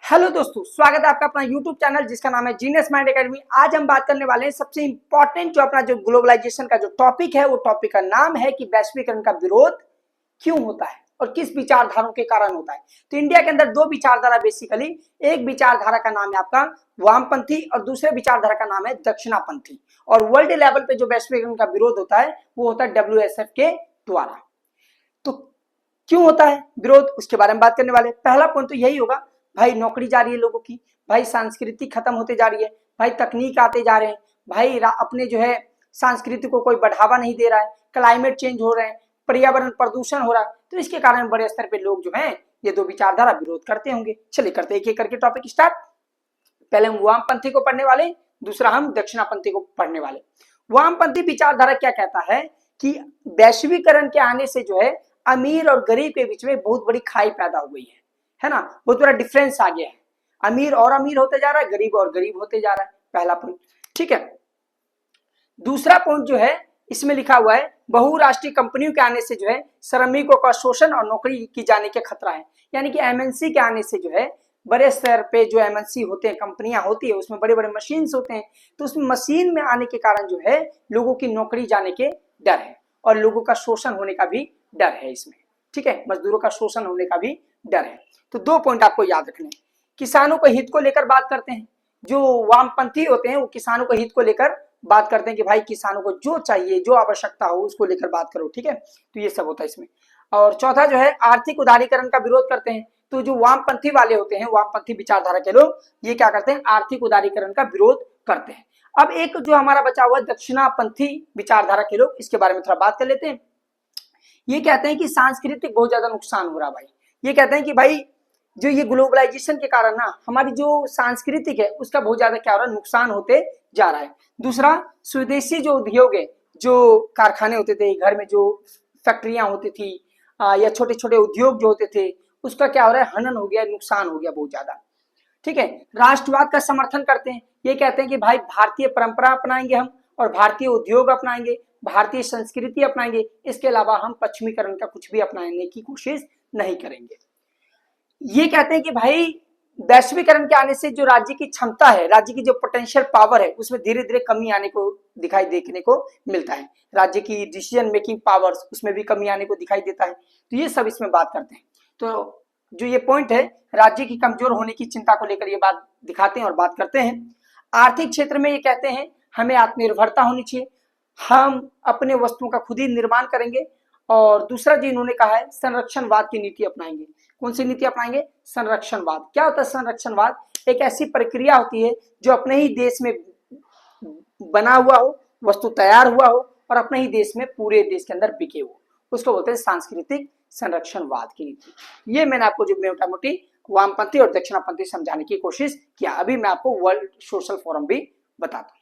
Hello दोस्तों, स्वागत है आपका अपना यूट्यूब चैनल जिसका नाम है जीनियस माइंड एकेडमी। आज हम बात करने वाले हैं सबसे इंपॉर्टेंट जो अपना जो ग्लोबलाइजेशन का जो टॉपिक है, वो टॉपिक का नाम है कि वैश्वीकरण का विरोध क्यों होता है और किस विचारधाराओं के कारण होता है। तो इंडिया के अंदर दो विचारधारा बेसिकली, एक विचारधारा का नाम है आपका वामपंथी और दूसरे विचारधारा का नाम है दक्षिणापंथी। और वर्ल्ड लेवल पे जो वैश्वीकरण का विरोध होता है वो होता है WSF के द्वारा। तो क्यों होता है विरोध, उसके बारे में बात करने वाले। पहला पॉइंट तो यही होगा, भाई नौकरी जा रही है लोगों की, भाई संस्कृति खत्म होते जा रही है, भाई तकनीक आते जा रहे हैं, भाई अपने जो है संस्कृति को कोई बढ़ावा नहीं दे रहा है, क्लाइमेट चेंज हो रहे हैं, पर्यावरण प्रदूषण हो रहा है। तो इसके कारण बड़े स्तर पे लोग जो हैं ये दो विचारधारा विरोध करते होंगे। चलिए करते एक एक करके टॉपिक स्टार्ट। पहले हम वामपंथी को पढ़ने वाले, दूसरा हम दक्षिणापंथी को पढ़ने वाले। वामपंथी विचारधारा क्या कहता है कि वैश्वीकरण के आने से जो है अमीर और गरीब के बीच में बहुत बड़ी खाई पैदा हो गई है ना, बहुत बड़ा डिफरेंस आ गया है। अमीर और अमीर होते जा रहा है, गरीब और गरीब होते जा रहा है, पहला पॉइंट। ठीक है, दूसरा पॉइंट जो है इसमें लिखा हुआ है बहुराष्ट्रीय कंपनियों के आने से जो है श्रमिकों का शोषण और नौकरी की जाने के खतरा है। यानी कि MNC के आने से जो है बड़े स्तर पे जो MNC होते हैं, कंपनियां होती है, उसमें बड़े बड़े मशीन होते हैं, तो उस मशीन में आने के कारण जो है लोगों की नौकरी जाने के डर है और लोगों का शोषण होने का भी डर है इसमें। ठीक है, मजदूरों का शोषण होने का भी डर है। तो दो पॉइंट आपको याद रखने। किसानों को हित को लेकर बात करते हैं, जो वामपंथी होते हैं वो किसानों को हित को लेकर बात करते हैं कि भाई किसानों को जो चाहिए, जो आवश्यकता हो उसको लेकर बात करो। ठीक है, तो ये सब होता है इसमें। और चौथा जो है आर्थिक उदारीकरण का विरोध करते हैं। तो जो वामपंथी वाले होते हैं, वामपंथी विचारधारा के लोग, ये क्या करते हैं, आर्थिक उदारीकरण का विरोध करते हैं। अब एक जो हमारा बचा हुआ दक्षिणापंथी विचारधारा के लोग, इसके बारे में थोड़ा बात कर लेते हैं। ये कहते हैं कि सांस्कृतिक बहुत ज्यादा नुकसान हो रहा है भाई। ये कहते हैं कि भाई जो ये ग्लोबलाइजेशन के कारण ना हमारी जो सांस्कृतिक है उसका बहुत ज्यादा क्या हो रहा है, नुकसान होते जा रहा है। दूसरा, स्वदेशी जो उद्योग है, जो कारखाने होते थे, घर में जो फैक्ट्रियां होती थी या छोटे छोटे उद्योग जो होते थे, उसका क्या हो रहा है, हनन हो गया, नुकसान हो गया बहुत ज्यादा। ठीक है, राष्ट्रवाद का समर्थन करते हैं। ये कहते हैं कि भाई भारतीय परंपरा अपनाएंगे हम और भारतीय उद्योग अपनाएंगे, भारतीय संस्कृति अपनाएंगे, इसके अलावा हम पश्चिमीकरण का कुछ भी अपनाने की कोशिश नहीं करेंगे। ये कहते हैं कि भाई वैश्वीकरण के आने से जो राज्य की क्षमता है, राज्य की जो पोटेंशियल पावर है, उसमें धीरे धीरे कमी आने को दिखाई देखने को मिलता है। राज्य की डिसीजन मेकिंग पावर्स, उसमें भी कमी आने को दिखाई देता है। तो ये सब इसमें बात करते हैं। तो जो ये पॉइंट है, राज्य की कमजोर होने की चिंता को लेकर ये बात दिखाते हैं और बात करते हैं। आर्थिक क्षेत्र में ये कहते हैं हमें आत्मनिर्भरता होनी चाहिए, हम अपने वस्तुओं का खुद ही निर्माण करेंगे। और दूसरा जो इन्होंने कहा है, संरक्षणवाद की नीति अपनाएंगे। कौन सी नीति अपनाएंगे, संरक्षणवाद। क्या होता है संरक्षणवाद, एक ऐसी प्रक्रिया होती है जो अपने ही देश में बना हुआ हो, वस्तु तैयार हुआ हो और अपने ही देश में पूरे देश के अंदर बिके हो, उसको बोलते हैं सांस्कृतिक संरक्षणवाद की नीति। ये मैंने आपको जो मोटा मोटी वामपंथी और दक्षिणापंथी समझाने की कोशिश किया। अभी मैं आपको वर्ल्ड सोशल फोरम भी बताता हूँ।